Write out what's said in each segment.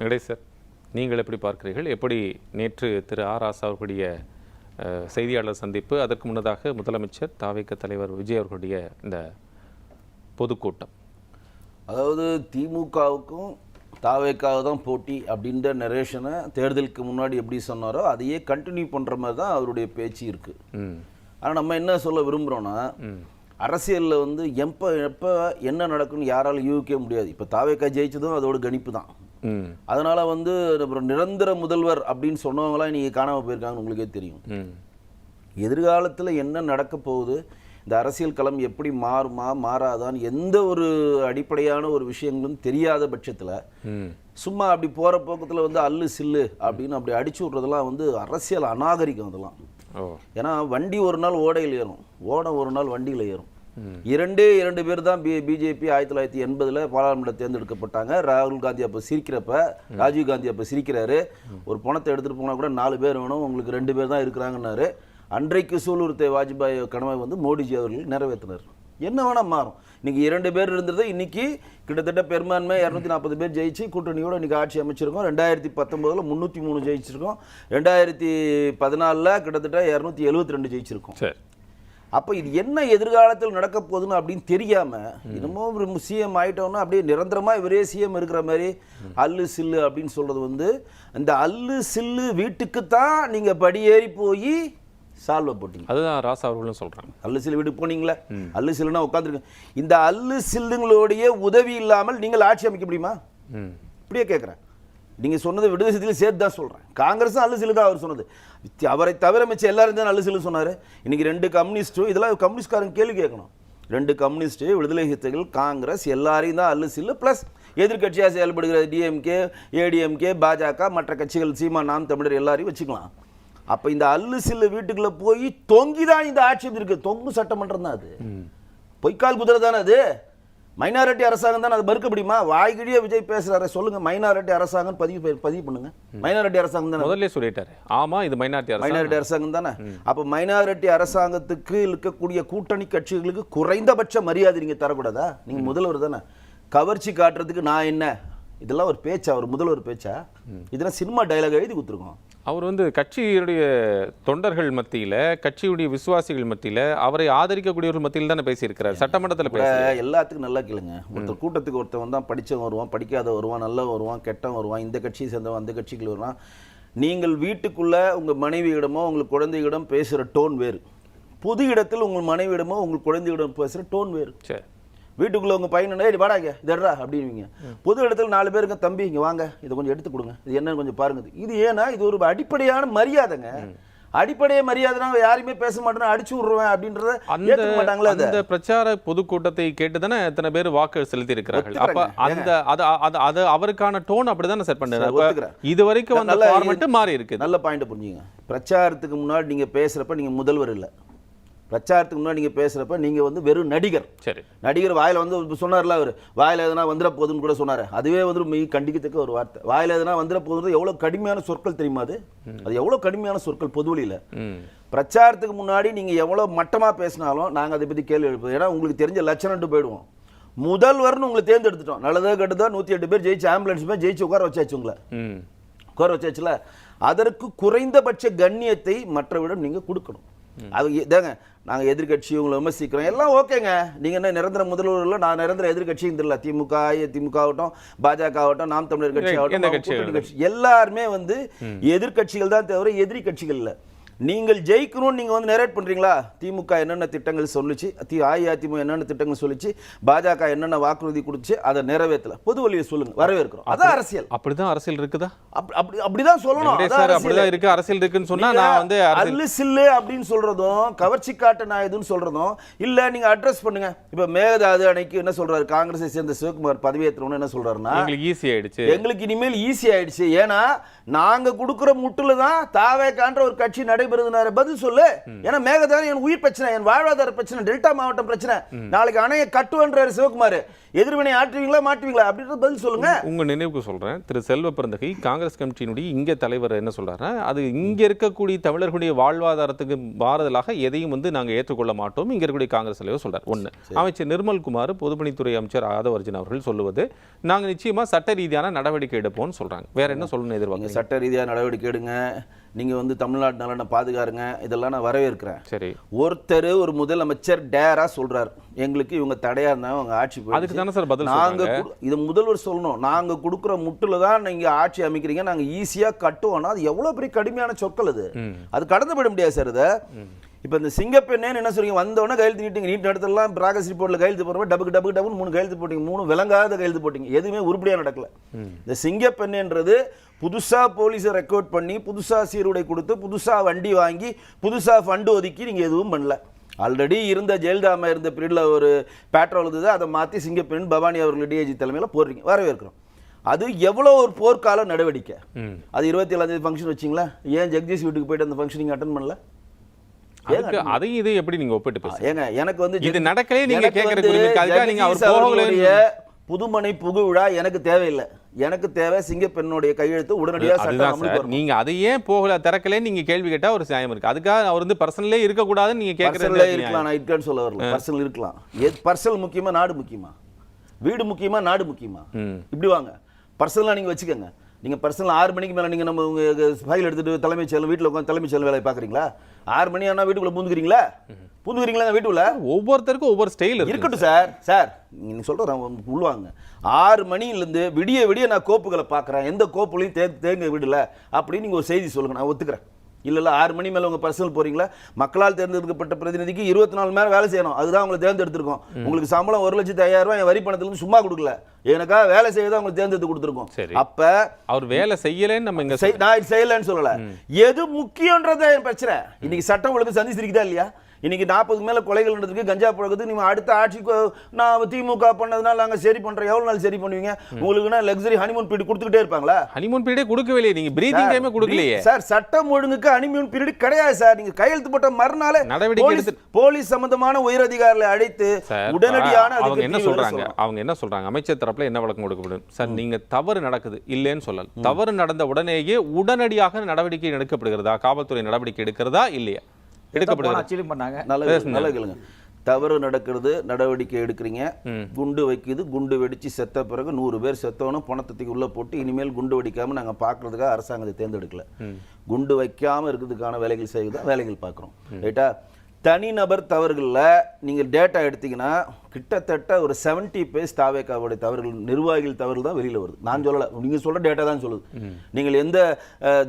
Venkatesh sir, நீங்கள் எப்படி பார்க்கிறீர்கள்? எப்படி நேற்று திரு ஆர் ராசா அவர்களுடைய செய்தியாளர் சந்திப்பு, அதற்கு முன்னதாக முதலமைச்சர் தாவேக தலைவர் விஜய் அவர்களுடைய இந்த பொதுக்கூட்டம்? அதாவது திமுகவுக்கும் தாவேக்காக தான் போட்டி அப்படின்ற நரேஷனை தேர்தலுக்கு முன்னாடி எப்படி சொன்னாரோ அதையே கண்டினியூ பண்ணுற மாதிரி தான் அவருடைய பேச்சு இருக்குது. ஆனால் நம்ம என்ன சொல்ல விரும்புகிறோன்னா, அரசியலில் வந்து எப்போ என்ன நடக்குன்னு யாராலும் யூகிக்க முடியாது. இப்போ தாவேக்கா ஜெயிச்சதும் அதோட கணிப்பு தான். அதனால வந்து நிரந்தர முதல்வர் அப்படின்னு சொன்னவங்களாம் நீங்கள் காணாமல் போயிருக்காங்கன்னு உங்களுக்கே தெரியும். எதிர்காலத்தில் என்ன நடக்க போகுது, இந்த அரசியல் களம் எப்படி மாறுமா மாறாதான்னு எந்த ஒரு அடிப்படையான ஒரு விஷயங்களும் தெரியாத பட்சத்தில் சும்மா அப்படி போகிற போக்கத்தில் வந்து அல்லு சில்லு அப்படின்னு அப்படி அடிச்சு விட்றதெல்லாம் வந்து அரசியல் அநாகரிகம். அதெல்லாம் ஏன்னா வண்டி ஒரு நாள் ஓடையில் ஏறும், ஒரு நாள் வண்டியில் ஏறும். இரண்டு பேர் தான் பிஜேபி 1980 பாராளுமன்ற தேர்ந்தெடுக்கப்பட்டாங்க. ராகுல் காந்தி அப்போ சிரிக்கிறப்ப, ராஜீவ் காந்தி அப்போ சிரிக்கிறாரு, ஒரு பணத்தை எடுத்துகிட்டு போனால் கூட 4 பேர் வேணும், உங்களுக்கு 2 பேர் தான் இருக்கிறாங்கன்னாரு. அன்றைக்கு சூலூர்த்தே வாஜ்பாய் கனவை வந்து மோடிஜி அவர்கள் நிறைவேற்றினார். என்ன வேணால் மாறும். இன்னைக்கு 2 பேர் இருந்தது, இன்னைக்கு கிட்டத்தட்ட பெரும்பான்மை 240 பேர் ஜெயிச்சு கூட்டணியோட இன்னைக்கு ஆட்சி அமைச்சிருக்கோம். 2019 303 ஜெயிச்சிருக்கோம். 2014 கிட்டத்தட்ட 272 ஜெயிச்சிருக்கோம். அப்போ இது என்ன எதிர்காலத்தில் நடக்க போகுதுன்னு அப்படின்னு தெரியாமல் இன்னமும் சிஎம் ஆகிட்டோம்னா அப்படியே நிரந்தரமாக இவரே சிஎம் இருக்கிற மாதிரி அல்லு சில்லு அப்படின்னு சொல்கிறது வந்து, இந்த அல்லு சில்லு வீட்டுக்கு தான் நீங்கள் படியேறி போய் சால்வை போட்டீங்க. அதுதான் ராசா அவர்களும் சொல்கிறாங்க. அல்லு சில்லு வீட்டுக்கு போனீங்களா, அல்லு சில்லுன்னா உட்காந்துருக்கு. இந்த அல்லு சில்லுங்களுடைய உதவி இல்லாமல் நீங்கள் ஆட்சி அமைக்க முடியுமா? இப்படியே கேட்குறேன். நீங்கள் சொன்னது விடுதலை சிறுத்தைகள் சேர்த்து தான் சொல்கிறேன். காங்கிரஸும் அல்லு சில்லு தான் அவர் சொன்னது. அவரை தவிர மிச்சம் எல்லாரும் தான் அல்லு சில்லு சொன்னார். இன்றைக்கி 2 கம்யூனிஸ்ட்டும், இதெல்லாம் கம்யூனிஸ்ட்காரங்க கேள்வி கேட்கணும். 2 கம்யூனிஸ்ட்டு, விடுதலை சிறுத்தைகள், காங்கிரஸ் எல்லாரையும் தான் அல்லு சில்லு, ப்ளஸ் எதிர்கட்சியாக செயல்படுகிற டிஎம்கே, ஏடிஎம்கே, பாஜக, மற்ற கட்சிகள், சீமா, நாம் தமிழர் எல்லாரையும் வச்சுக்கலாம். அப்போ இந்த அல்லு சில்லு வீட்டுக்குள்ளே போய் தொங்கி தான் இந்த ஆட்சி இருக்குது. தொங்கு சட்டமன்றம் தான் அது. பொய்க்கால் குதிரை தானே அது. மைனாரிட்டி அரசாங்கம் தான். அது மறுக்க முடியுமா? வாய்கிழியே விஜய் பேசுறாரு, சொல்லுங்க மைனாரிட்டி அரசாங்கம் பதிவு பண்ணுங்க. மைனாரிட்டி அரசாங்கம் தானே, முதல்ல சொல்லிட்டாரு. ஆமா, இது மைனாரிட்டி அரசாங்கம் தானே. அப்ப மைனாரிட்டி அரசாங்கத்துக்கு இருக்கக்கூடிய கூட்டணி கட்சிகளுக்கு குறைந்தபட்ச மரியாதை நீங்க தரக்கூடாதா? நீங்க முதல்வர் தானே. கவர்ச்சி காட்டுறதுக்கு நான் என்ன, இதெல்லாம் ஒரு பேச்சா? ஒரு முதல்வர் பேச்சா? இதெல்லாம் சினிமா டைலாக் எழுதி கொடுத்துருக்கோம். அவர் வந்து கட்சியுடைய தொண்டர்கள் மத்தியில், கட்சியுடைய விசுவாசிகள் மத்தியில், அவரை ஆதரிக்கக்கூடியவர்கள் மத்தியில் தானே பேசியிருக்கிறார். சட்டமன்றத்தில் பேச எல்லாத்துக்கும் நல்லா கேளுங்க. ஒருத்தர் கூட்டத்துக்கு ஒருத்தவன் தான் படித்தவன் வருவான், படிக்காத வருவான், நல்லவன் வருவான், கெட்டவன் வருவான், இந்த கட்சியை சேர்ந்தவன் அந்த கட்சிகள் வருவான். நீங்கள் வீட்டுக்குள்ளே உங்கள் மனைவியிடமோ உங்களுக்கு குழந்தையிடம் பேசுகிற டோன் வேறு, பொது இடத்தில் உங்கள் மனைவியிடமோ உங்கள் குழந்தையிடம் பேசுகிற டோன் வேறு. சரி, வீட்டுக்குள்ளே உங்கள் பையனை வாடாங்க இதடா அப்படின்வீங்க. பொது இடத்துல 4 பேருங்க, தம்பி இங்கே வாங்க, இதை கொஞ்சம் எடுத்து கொடுங்க, இது என்னன்னு கொஞ்சம் பாருங்க. இது ஏன்னா இது ஒரு அடிப்படையான மரியாதைங்க. அடிப்படையே மரியாதைனா யாருமே பேச மாட்டேன்னு அடிச்சு விடுறேன் அப்படின்றத ஏற்றுக்க மாட்டாங்களா? அந்த பிரச்சார பொதுக்கூட்டத்தை கேட்டு தானே எத்தனை பேர் வாக்கு செலுத்தி இருக்கிறார்கள். அப்ப அது அவருக்கான டோன் அப்படிதானே செட் பண்ணுறாரு. இது வரைக்கும் அந்த ஃபார்மட் மாறி இருக்கு. நல்ல பாயிண்ட் புரிஞ்சுங்க. பிரச்சாரத்துக்கு முன்னாடி நீங்க பேசுறப்ப நீங்க முதல்வர் இல்லை. பிரச்சாரத்துக்கு முன்னாடி நீங்கள் பேசுகிறப்ப நீங்கள் வந்து வெறும் நடிகர். சரி, நடிகர் வாயில் வந்து சொன்னார்ல, அவர் வாயில் எதனா வந்துட போகுதுன்னு கூட சொன்னார். அதுவே வந்து மிக கண்டிக்கத்தக்க ஒரு வார்த்தை. வாயில் எதனா வந்துட போகுது எவ்வளோ கடுமையான சொற்கள் தெரியுமா? அது எவ்வளோ கடுமையான சொற்கள் பொதுவெளியில். பிரச்சாரத்துக்கு முன்னாடி நீங்கள் எவ்வளோ மட்டமாக பேசினாலும் நாங்கள் அதை பற்றி கேள்வி எழுப்போம். ஏன்னா உங்களுக்கு தெரிஞ்ச லட்சணம்ட்டு போயிடுவோம். முதல்வர்னு உங்களை தேர்ந்தெடுத்துட்டோம். நல்லதாக கெட்டுதான் 108 பேர் ஜெயிச்சு, ஆம்புலன்ஸ் பேர் ஜெயிச்சு உட்கார வச்சாச்சு. உங்களை உட்கார வச்சாச்சுல, அதற்கு குறைந்தபட்ச கண்ணியத்தை மற்றவிடம் நீங்கள் கொடுக்கணும். அது இதாங்க, நாங்கள் எதிர்கட்சி உங்களை விமர்சிக்கிறோம் எல்லாம் ஓகேங்க. நீங்கள் என்ன நிரந்தர முதல்வர் இல்லை, நான் நிரந்தர எதிர்கட்சியும் தெரியல. திமுக ஆகட்டும், பாஜக ஆகட்டும், நாம் தமிழர் கட்சி ஆகட்டும், எல்லாருமே வந்து எதிர்கட்சிகள் தான் தவிர எதிரி கட்சிகள் இல்லை. நீங்கள் ஜெயிக்கணும்னு நீங்கள் வந்து நரேட் பண்ணுறீங்களா? திமுக என்னென்ன திட்டங்கள் சொல்லிச்சு, அஇஅதிமுக என்னென்ன திட்டங்கள் சொல்லிச்சு, பாஜக என்னென்ன வாக்குறுதி கொடுத்து அதை நிறைவேற்றல, பொது வழியை சொல்லுங்க, வரவேற்கிறோம். அதான் அரசியல். அப்படிதான் அரசியல் இருக்குதா? அப்படிதான் சொல்லணும். அப்படிதான் இருக்கு அரசியல் இருக்குன்னு சொன்னா நான் வந்து அல்லு சில்லு அப்படின்னு சொல்றதும், கவர்ச்சி காட்ட நாயுதுன்னு சொல்றதும் இல்ல. நீங்க அட்ரஸ் பண்ணுங்க. இப்ப மேகதாது அணைக்கு என்ன சொல்றாரு, காங்கிரஸை சேர்ந்த சிவகுமார் பதவியேற்றவங்க என்ன சொல்றாருன்னா, ஈஸி ஆயிடுச்சு, எங்களுக்கு இனிமேல் ஈஸி ஆயிடுச்சு. ஏன்னா நாங்க கொடுக்குற முட்டுல தான் தாவேக்கான்ற ஒரு கட்சி நடைபெறுதுனாரு, பதில் சொல்லு. ஏன்னா மேகதாது என் உயிர் பிரச்சனை, என் வாழ்வாதார பிரச்சனை, டெல்டா மாவட்டம் பிரச்சனை. நாளைக்கு அணையை கட்டுவன்றாரு சிவகுமார். எதிர்வினை ஆற்றுவீங்களா மாட்டுவீங்களா அப்படின்றது பதில் சொல்லுங்க. உங்க நினைவுக்கு சொல்றேன், திரு செல்வ பெருந்தகை காங்கிரஸ் கமிட்டியினுடைய இங்க தலைவர் என்ன சொல்றாருன்னா, அது இங்க இருக்கக்கூடிய தமிழர்களுடைய வாழ்வாதாரத்துக்கு மாறுதலாக எதையும் நாங்க ஏற்றுக்கொள்ள மாட்டோம் இங்க இருக்கக்கூடிய காங்கிரஸ் தலைவர் சொல்றாரு. ஒண்ணு, அமைச்சர் நிர்மல்குமார் பொதுப்பணித்துறை அமைச்சர் ஆதவர்ஜன் அவர்கள் சொல்லுவது, நாங்க நிச்சயமா சட்ட ரீதியான நடவடிக்கை எடுப்போம்னு சொல்றாங்க. வேற என்ன சொல்லணும்னு எதிர்பார்க்க? சட்ட ரீதியான நடவடிக்கை எடுங்க, நீங்க தமிழ்நாட்டு நலனை பாதுகாருங்க, இதெல்லாம் நான் வரவேற்கிறேன். சரி, ஒருத்தர் ஒரு முதலமைச்சர் டேரா சொல்றாரு, எங்களுக்கு இவங்க தடையா இருந்தாங்க, அவங்க ஆட்சி அதுக்கு தானே சார் பதில் நாங்க இது முதல்வர் சொல்லணும். நாங்க கொடுக்குற முட்டுல தான் நீங்க ஆட்சி அமைக்கிறீங்க, நாங்க ஈஸியா கட்டுவோம்னா அது எவ்வளவு பெரிய கடுமையான சொற்கள் அது. அது கடந்து போயிட முடியாது சார். இதை இப்போ இந்த சிங்கப்பெண்ணேன்னு என்ன சொல்றீங்க, வந்தோடனே கையெழுத்து நீட்டிங்க, நீட் இடத்துலாம் ப்ராக்ரஸ் ரிப்போர்ட்டில் கையெழுத்து போடுறப்ப டபுக்கு 3 கையெழுத்து போட்டிங்க, 3 விளங்காத கையெழுத்து போட்டிங்க, எதுவுமே உருப்படியாக நடக்கல. இந்த சிங்கப்பெண்ணுன்றது புதுசாக போலீஸை ரெக்கார்ட் பண்ணி, புதுசாக சீருடை கொடுத்து, புதுசாக வண்டி வாங்கி, புதுசாக ஃபண்டு ஒதுக்கி நீங்கள் எதுவும் பண்ணல. ஆல்ரெடி இருந்த ஜெயலலிதா இருந்த பீரியடில் ஒரு பேட்ரோல் இருந்தது, அதை மாற்றி சிங்கப்பெண் பவானி அவர்கள் டிஐஜி தலைமையில் போடுறீங்க, வரவேற்கிறோம். அது எவ்வளோ ஒரு போர்க்கால நடவடிக்கை. அது 27ஆம் ஃபங்க்ஷன் வச்சிங்களா, ஏன் ஜெகதீஷ் வீட்டுக்கு போயிட்டு அந்த ஃபங்க்ஷன் நீங்கள் அட்டன் பண்ணல? அதையும் இதை எப்படி நீங்க ஒப்பிட்டு பேசுறீங்க? ஏங்க எனக்கு இது நடக்கவே நீங்க கேக்குறீங்க, நீங்க அவர் போகலையே. புதுமனை புகு விழா எனக்கு தேவையில்லை, எனக்கு தேவை சிங்கப்பெண்ணுடைய கையெழுத்து உடனடியாக சட்டம். நீங்க அதை ஏன் போகல திறக்கல நீங்க கேள்வி கேட்டா ஒரு நியாயம் இருக்கு. அதுக்காக அவர் பர்சனலே இருக்க கூடாதுன்னு நீங்க கேக்குறீங்க. இருக்கலாம், நான் இருக்கேன்னு சொல்ல வரல. பர்சனல் இருக்கலாம். பர்சனல் முக்கியமா நாடு முக்கியமா, வீடு முக்கியமா நாடு முக்கியமா? இப்படி வாங்க, பர்சனலா நீங்க வச்சுக்கோங்க. நீங்க பர்சனல் 6 மணிக்கு மேல நீங்க நம்ம ஃபைல் எடுத்துட்டு தலைமைச் செயலர் வீட்டில் உட்காந்து தலைமைச் செயலர் வேலையை பாக்குறீங்களா? 6 மணி ஆனா வீட்டுக்குள்ள பூந்துக்கிறீங்களா? வீட்டுக்குள்ள ஒவ்வொருத்தருக்கும் ஒவ்வொரு ஸ்டைல் இருக்கட்டும் சார். சார் நீங்க சொல்ற உள்வாங்க. 6 மணிலேருந்து விடிய நான் கோப்புகளை பார்க்குறேன், எந்த கோப்புலையும் தேங்க விடல அப்படின்னு நீங்கள் ஒரு செய்தி சொல்லுங்க, நான் ஒத்துக்கிறேன். இல்லை 6 மணி மேலே உங்கள் பர்சனல் போகிறீங்களா? மக்களால் தேர்ந்தெடுக்கப்பட்ட பிரதிநிதிக்கு 24 மணி நேரம் வேலை செய்யணும், அதுதான் உங்களை தேர்ந்தெடுத்திருக்கோம். உங்களுக்கு சம்பளம் 1,05,000 என் வரி பணத்துலேருந்து சும்மா கொடுக்கல, எனக்கா வேலை செய்ய தான் உங்களுக்கு தேர்ந்தெடுத்து கொடுத்துருக்கோம். அப்ப அவர் வேலை செய்யலன்னு நம்ம இங்க நான் செய்யலன்னு சொல்லல, எது முக்கியன்றத பிரச்சனை. இன்னைக்கு சட்டம் ஒழுங்கு சந்திச்சிருக்குதா இல்லையா? இன்னைக்கு 40 மேல கொலைகள் நடந்திருக்கு, கஞ்சா பழக்கத்துக்கு நீங்க அடுத்த ஆட்சிக்கு நான் திமுக பண்ணதுனால நாங்க சரி பண்றோம். எவ்வளவு நாள் சரி பண்ணுவீங்க? உங்களுக்கு லக்ஸரி ஹனிமூன் பீரியட் கொடுத்துக்கிட்டே இருப்பாங்களா? ஹனிமூன் பீரியட் கொடுக்கவே நீங்க பிரீதிங் டைமே கொடுக்கலையே சார். சட்டம் ஒழுங்குக்கு ஹனிமூன் பீரியட் கிடையாது சார். நீங்க கையெழுத்து போட்ட மறுநாளே நடவடிக்கை எடுத்து போலீஸ் சம்பந்தமான உயர் அதிகாரிகளை அழைத்து உடனடியான அவங்க என்ன சொல்றாங்க, அமைச்சர் தரப்புல என்ன வழக்கம் கொடுக்கப்படும் சார்? நீங்க தவறு நடக்குது இல்லைன்னு சொல்லல, தவறு நடந்த உடனேயே உடனடியாக நடவடிக்கை எடுக்கப்படுகிறதா, காவல்துறை நடவடிக்கை எடுக்கிறதா இல்லையா? தவறு நடக்கிறது, நடவடிக்கை எடுக்கிறீங்க. குண்டு வைக்குது, குண்டு வெடிச்சு செத்த பிறகு 100 பேர் செத்தவனும் பணத்தை உள்ள போட்டு இனிமேல் குண்டு வெடிக்காம நாங்க பாக்குறதுக்காக அரசாங்கத்தை தேர்ந்தெடுக்கல. குண்டு வைக்காம இருக்கிறதுக்கான வேலைகள் செய்யுதான் வேலைகள் பார்க்குறோம். ரைட்டா? தனிநபர் தவறுகளில் நீங்கள் டேட்டா எடுத்தீங்கன்னா கிட்டத்தட்ட ஒரு 70 பேஸ் தாவேக்காவுடைய தவறுகள், நிர்வாகிகள் தவறுகள் தான் வெளியில் வருது. நான் சொல்லலை, நீங்கள் சொல்கிற டேட்டா தான் சொல்லுது. நீங்கள் எந்த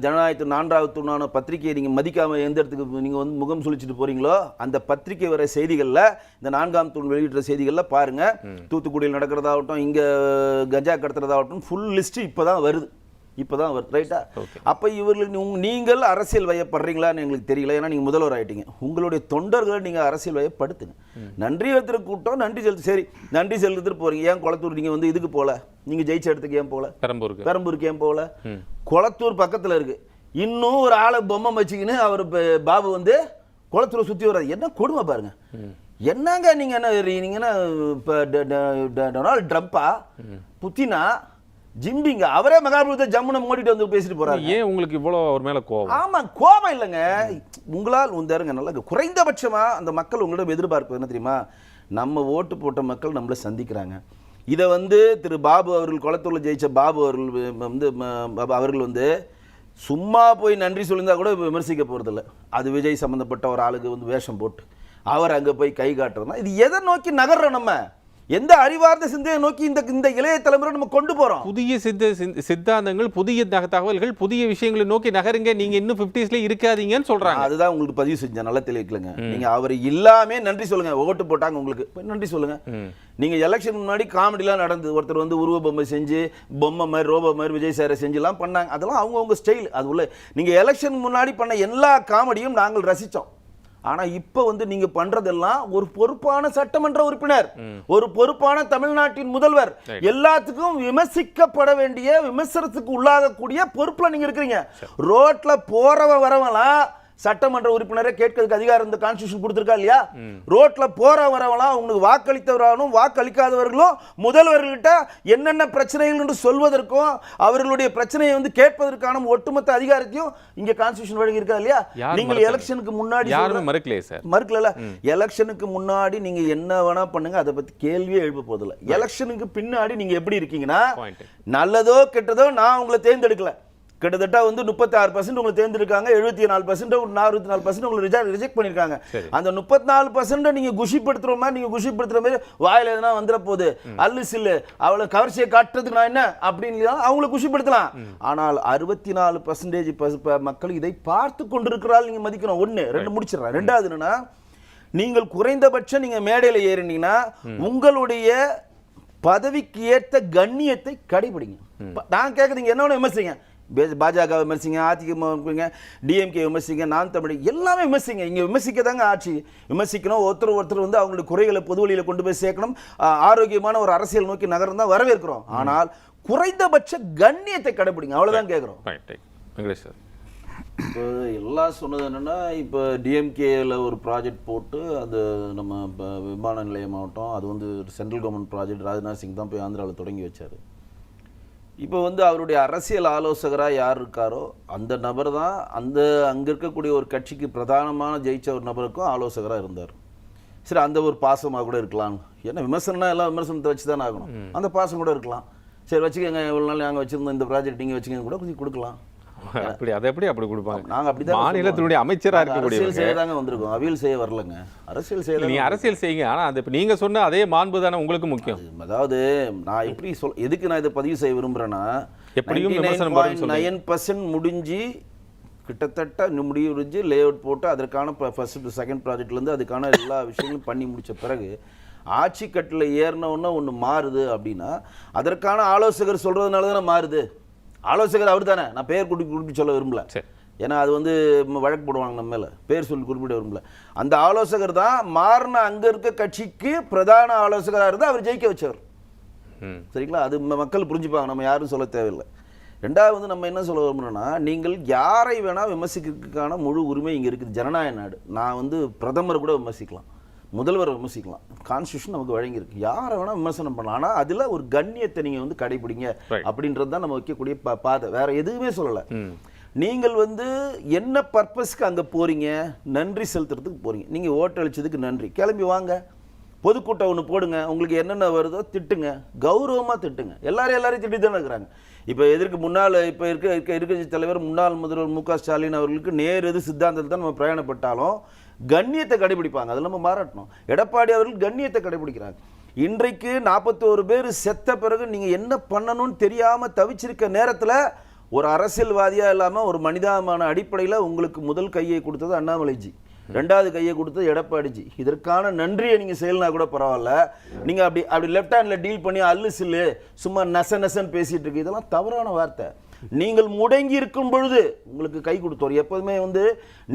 ஜனநாயகத்தின் 4வது தூணான பத்திரிகையை நீங்கள் மதிக்காமல் எந்த இடத்துக்கு நீங்கள் முகம் சுழிச்சிட்டு போகிறீங்களோ அந்த பத்திரிகை வர செய்திகளில், இந்த 4ஆம் தூண் வெளியிட்ட செய்திகளில் பாருங்கள், தூத்துக்குடியில் நடக்கிறதாகட்டும், இங்கே கஞ்சா கடத்துறதாகட்டும், ஃபுல் லிஸ்ட்டு இப்போ தான் வருது. இப்போதான் வருது. ரைட்டா? அப்போ இவர்களுக்கு நீங்கள் அரசியல் வயப்படுறீங்களான்னு எங்களுக்கு தெரியல. ஏன்னா நீங்கள் முதல்வர் ஆகிட்டீங்க. உங்களுடைய தொண்டர்களை நீங்கள் அரசியல் வயப்படுத்துங்க. நன்றி செலுத்துற கூட்டம் நன்றி செலுத்து, சரி நன்றி செலுத்துட்டு போறீங்க. ஏன் குளத்தூர் நீங்கள் இதுக்கு போகல? நீங்கள் ஜெயிச்ச இடத்துக்கு ஏன் போகல? பெரம்பூருக்கு ஏன் போகல? குளத்தூர் பக்கத்தில் இருக்கு. இன்னும் ஒரு ஆளை பொம்மை வச்சுக்கின்னு அவர் பாபு குளத்தூரை சுற்றி வர்றாரு. என்ன கொடுமை பாருங்க. என்னங்க நீங்க என்ன இப்போ டொனால்ட் ட்ரம்ப்பா, புத்தினா, ஜிம்பிங்க அவரே மகாபலிபுரத்தை ஜம்முன்னு மோடிட்டு வந்து பேசிட்டு போறாரு. ஏன் உங்களுக்கு இவ்வளோ அவர் மேல கோபம்? ஆமா, கோபம் இல்லைங்க. உங்களால் நல்லா குறைந்தபட்சமா அந்த மக்கள் உங்களிடம் எதிர்பார்ப்பு என்ன தெரியுமா? நம்ம ஓட்டு போட்ட மக்கள் நம்மளை சந்திக்கிறாங்க. இதை திரு பாபு அவர்கள், குளத்தூர்ல ஜெயிச்ச பாபு அவர்கள் சும்மா போய் நன்றி சொல்லியிருந்தா கூட விமர்சிக்க போறதில்லை. அது விஜய் சம்பந்தப்பட்ட ஒரு ஆளுக்கு வேஷம் போட்டு அவர் அங்க போய் கை காட்டுறதுனா இது எதை நோக்கி நகர்றோம்? நம்ம எந்த அறிவார்ந்த சிந்தையை நோக்கி இந்த இளைய தலைமுறை நம்ம கொண்டு போறோம்? புதிய சித்தாந்தங்கள், புதிய தகவல்கள், புதிய விஷயங்களை நோக்கி நகருங்க. நீங்க இன்னும் 50ஸ்ல இருக்காதீங்கன்னு சொல்றாங்க. அதுதான் உங்களுக்கு பதிவு செஞ்ச நல்லா தெளிவிக்கலங்க. நீங்க அவர் இல்லாமே நன்றி சொல்லுங்க. ஓட்டு போட்டாங்க உங்களுக்கு, நன்றி சொல்லுங்க. நீங்க எலெக்ஷன் முன்னாடி காமெடிலாம் நடந்தது. ஒருத்தர் உருவ பொம்மை செஞ்சு, பொம்மை மாதிரி ரோபோ மாதிரி விஜய் சாரை செஞ்சுலாம் பண்ணாங்க. அதெல்லாம் அவங்கவுங்க ஸ்டைல். அது உள்ள நீங்க எலெக்ஷன் முன்னாடி பண்ண எல்லா காமெடியும் நாங்கள் ரசிச்சோம். ஆனா இப்ப நீங்க பண்றதெல்லாம் ஒரு பொறுப்பான சட்டமன்ற உறுப்பினர், ஒரு பொறுப்பான தமிழ்நாட்டின் முதல்வர், எல்லாத்துக்கும் விமர்சிக்கப்பட வேண்டிய, விமர்சனத்துக்கு உள்ளாகக்கூடிய பொறுப்புல நீங்க இருக்கிறீங்க. ரோட்ல போறவ வரவெல்லாம் சட்டமன்ற உறுப்பினரை கேட்கறதுக்கு அதிகாரம் இந்த கான்ஸ்டிடியூஷன் கொடுத்திருக்கா இல்லையா? ரோட்ல போற வரவலாம் உங்களுக்கு வாக்களித்தவரானும் வாக்களிக்காதவர்களும் முதல்வர்கள்ட்ட என்னென்ன பிரச்சனைகள் என்று சொல்வதற்கும் அவர்களுடைய பிரச்சனையை வந்து கேட்பதற்கான ஒட்டுமொத்த அதிகாரத்தையும் இங்க கான்ஸ்டிடியூஷன் வழங்கி இருக்கா இல்லையா? நீங்கள் எலெக்ஷனுக்கு முன்னாடி யாருமே மறுக்கலையே சார். மறுக்கல. எலெக்ஷனுக்கு முன்னாடி நீங்க என்ன வேணா பண்ணுங்க, அதை பத்தி கேள்வியே எழுப்ப போதில்லை. எலெக்ஷனுக்கு பின்னாடி நீங்க எப்படி இருக்கீங்கன்னா, நல்லதோ கெட்டதோ நான் உங்களை தேர்ந்தெடுக்கல, கிட்டத்தட்ட வந்து 36% உங்களை தேர்ந்தெடுக்காங்க, 74% 64% உங்களை ரிஜெக்ட் பண்ணிருக்காங்க. அந்த 34% நீங்க குஷிப்படுத்துற மாதிரி, நீங்க குஷிப்படுத்துற மாதிரி வாயில எதனா வந்துட போகுது, அல்லு சில்லு அவளை கவர்ச்சியை காட்டுறதுக்கு நான் என்ன அப்படின்னு அவங்களை குஷிப்படுத்தலாம். ஆனால் 64% மக்கள் இதை பார்த்து கொண்டிருக்கிறாள் நீங்க மதிக்கணும். ஒண்ணு. ரெண்டு முடிச்சிடறேன். ரெண்டாவது என்னன்னா, நீங்கள் குறைந்தபட்சம் நீங்க மேடையில ஏறினீங்கன்னா உங்களுடைய பதவிக்கு ஏற்ற கண்ணியத்தை கடைபிடிங்க. நான் கேட்குறீங்க என்ன விமர்சிங்க, பாஜக விமர்சிங்க, அதிமுக, டிஎம்கே விமர்சிங்க, நான் தமிழ் எல்லாமே விமர்சிங்க. இங்க விமர்சிக்க தாங்க ஆட்சி. விமர்சிக்கணும், ஒருத்தர் வந்து அவங்களுடைய குறைகளை பொது வழியில கொண்டு போய் சேர்க்கணும், ஆரோக்கியமான ஒரு அரசியல் நோக்கி நகரம் தான் வரவேற்கிறோம். ஆனால் குறைந்தபட்ச கண்ணியத்தை கடைபிடிங்க, அவ்வளவுதான் கேட்கிறோம். இப்போ எல்லாம் சொன்னது என்னன்னா, இப்போ டிஎம்கேல ஒரு ப்ராஜெக்ட் போட்டு அது நம்ம விமான நிலையமாகட்டும், அது வந்து central government project, Rajnath Singh தான் போய் ஆந்திராவில் தொடங்கி வச்சார். இப்போ வந்து அவருடைய அரசியல் ஆலோசகராக யார் இருக்காரோ அந்த நபர் தான் அந்த அங்கே இருக்கக்கூடிய ஒரு கட்சிக்கு பிரதானமான ஜெயிச்ச ஒரு நபருக்கும் ஆலோசகராக இருந்தார். சரி, அந்த ஒரு பாசமாக கூட இருக்கலாம். ஏன்னா விமர்சனம்னா எல்லாம் விமர்சனத்தை வச்சு தானே ஆகணும். அந்த பாசம் கூட இருக்கலாம். சரி வச்சுக்கோங்க, இவ்வளோ நாள் நாங்கள் வச்சுருந்தோம் இந்த ப்ராஜெக்ட் நீங்கள் வச்சுக்கோங்க கூட கொஞ்சம் கொடுக்கலாம். அப்படி அதை எப்படி அப்படி கொடுப்பாங்க? நாங்கள் அப்படி தான் மாநிலத்தினுடைய அமைச்சராக இருக்கக்கூடிய அரசியல் செய்ய தாங்க வந்திருக்கோம், அவியல் செய்ய வரலங்க. அரசியல் செய்ய நீங்கள் அரசியல் செய்யுங்க, ஆனால் அது இப்போ நீங்கள் சொன்ன அதே மாண்பு தானே உங்களுக்கு முக்கியம். அதாவது நான் எப்படி எதுக்கு நான் இதை பதிவு செய்ய விரும்புகிறேன்னா, எப்படியும் 99% முடிஞ்சு கிட்டத்தட்ட முடிஞ்சு லே அவுட் போட்டு அதற்கான ஃபர்ஸ்ட் செகண்ட் ப்ராஜெக்ட்லேருந்து அதுக்கான எல்லா விஷயங்களும் பண்ணி முடித்த பிறகு ஆட்சி கட்டில் ஏறினவுன்னா ஒன்று மாறுது அப்படின்னா அதற்கான ஆலோசகர் சொல்கிறதுனால தானே மாறுது. ஆலோசகர் அவர் தானே, நான் பேர் குறிப்பிட்டு சொல்ல விரும்பல, ஏன்னா அது வந்து வழக்கு போடுவாங்க நம்ம மேலே, பேர் சொல்லி குறிப்பிட விரும்பல. அந்த ஆலோசகர் தான் மாறின அங்கே இருக்க கட்சிக்கு பிரதான ஆலோசகராக இருந்தால் அவர் ஜெயிக்க வச்சவர். சரிங்களா? அது மக்கள் புரிஞ்சுப்பாங்க, நம்ம யாரும் சொல்ல தேவையில்லை. ரெண்டாவது வந்து நம்ம என்ன சொல்ல விரும்புகிறோன்னா, நீங்கள் யாரை வேணால் விமர்சிக்கிறதுக்கான முழு உரிமை இங்கே இருக்குது. ஜனநாயக நாடு. நான் வந்து பிரதமர் கூட விமர்சிக்கலாம், முதல்வரை விமர்சிக்கலாம், கான்ஸ்டியூஷன் நமக்கு வழங்கியிருக்கு. யாரை வேணால் விமர்சனம் பண்ணலாம், ஆனால் அதில் ஒரு கண்ணியத்தை நீங்கள் வந்து கடைபிடிங்க அப்படின்றது தான் நம்ம வைக்கக்கூடிய பாதை. வேற எதுவுமே சொல்லலை. நீங்கள் வந்து என்ன பர்பஸ்க்கு அங்கே போகிறீங்க, நன்றி செலுத்துறதுக்கு போகிறீங்க. நீங்கள் ஓட்டு அளிச்சதுக்கு நன்றி, கிளம்பி வாங்க, பொதுக்கூட்டம் ஒன்று போடுங்க, உங்களுக்கு என்னென்ன வருதோ திட்டுங்க, கௌரவமாக திட்டுங்க. எல்லாரையும் திட்டி தானே இருக்கிறாங்க. இப்போ முன்னால் இப்போ எதிர்க்கட்சி தலைவர் முன்னாள் முதல்வர் மு க ஸ்டாலின் அவர்களுக்கு நேர் எது சித்தாந்தத்தில் தான் நம்ம பிரயாணப்பட்டாலும் கண்ணியத்தை கடைபிடிப்பாங்க, அதில் நம்ம மாறாட்டணும். எடப்பாடி அவர்கள் கண்ணியத்தை கடைபிடிக்கிறாங்க. இன்றைக்கு 41 பேர் செத்த பிறகு நீங்கள் என்ன பண்ணணும்னு தெரியாமல் தவிச்சிருக்க நேரத்தில் ஒரு அரசியல்வாதியாக இல்லாமல் ஒரு மனிதாபிமான அடிப்படையில் உங்களுக்கு முதல் கையை கொடுத்தது அண்ணாமலைஜி, ரெண்டாவது கையை கொடுத்தது எடப்பாடிஜி. இதற்கான நன்றியை நீங்கள் செய்யலாம் கூட பரவாயில்ல. நீங்கள் அப்படி லெஃப்ட் ஹேண்டில் டீல் பண்ணி அல்லு சில்லு சும்மா நசன்னு பேசிகிட்டு இருக்கு, இதெல்லாம் தவறான வார்த்தை. நீங்கள் முடங்கி இருக்கும் பொழுது உங்களுக்கு கை கொடுத்தோம். எப்போதுமே வந்து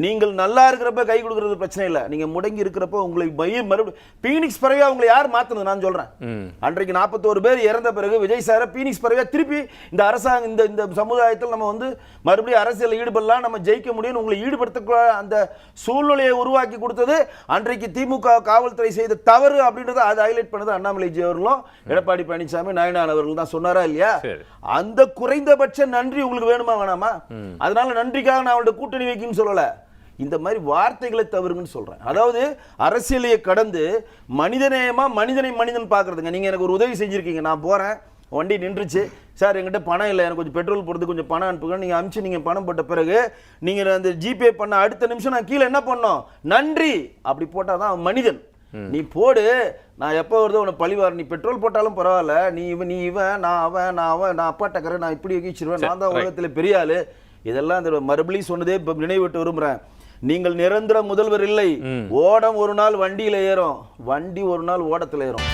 நீங்கள் நல்லா இருக்கிறப்ப கை கொடுக்கறது பிரச்சனை இல்லை, நீங்க முடங்கி இருக்கிறப்ப உங்களை மறுபடியும் பீனிக்ஸ் பறவையா உங்களை யார் மாத்துனது? நான் சொல்றேன், அன்றைக்கு 41 பேர் இறந்த பிறகு விஜய் சார பீனிக்ஸ் பறவையா திருப்பி இந்த அரசாங்கம் இந்த சமுதாயத்தில் நம்ம வந்து மறுபடியும் அரசியல் ஈடுபடலாம், நம்ம ஜெயிக்க முடியும் உங்களை ஈடுபடுத்த அந்த சூழ்நிலையை உருவாக்கி கொடுத்தது அன்றைக்கு திமுக காவல்துறை செய்த தவறு அப்படின்றத அதை ஹைலைட் பண்ணது அண்ணாமலைஜி அவர்களும் எடப்பாடி பழனிசாமி நாயனார் அவர்கள் தான் சொன்னாரா இல்லையா? அந்த குறைந்தபட்ச நன்றி உங்களுக்கு வேணுமா வேணாமா? அதனால நன்றிக்காக நான் அவங்களோட கூட்டணி வைக்கணும்னு சொல்லல, இந்த மாதிரி வார்த்தைகளை தவறுங்கன்னு சொல்றேன். அதாவது அரசியலையை கடந்து மனிதநேயமா மனிதன் பார்க்கறதுங்க. நீங்க எனக்கு ஒரு உதவி செஞ்சிருக்கீங்க, நான் போறேன், வண்டி நின்றுச்சு சார், என்கிட்ட பணம் இல்லை, எனக்கு கொஞ்சம் பெட்ரோல் போடுறது கொஞ்சம் பணம் அனுப்புங்க, நீங்கள் அனுப்பிச்சு நீங்கள் பணம் போட்ட பிறகு நீங்கள் அந்த ஜிபே பண்ண அடுத்த நிமிஷம் நான் கீழே என்ன பண்ணோம், நன்றி அப்படி போட்டால் தான் மனிதன். நீ போடு, நான் எப்போ வருதோ உன்னை பழிவார், நீ பெட்ரோல் போட்டாலும் பரவாயில்ல, நீ இவன் நான் அவன் நான் அப்பா டக்கரை நான் இப்படி வகிச்சிருவேன், நான் தான் உலகத்தில் பெரிய ஆளு, இதெல்லாம் இந்த மறுபடியும் சொன்னதே இப்போ நினைவிட்டு விரும்புகிறேன். நீங்கள் நிரந்தர முதல்வர் இல்லை, ஓடம் ஒரு நாள் வண்டியில் ஏறும், வண்டி ஒரு நாள் ஓடத்தில் ஏறும்.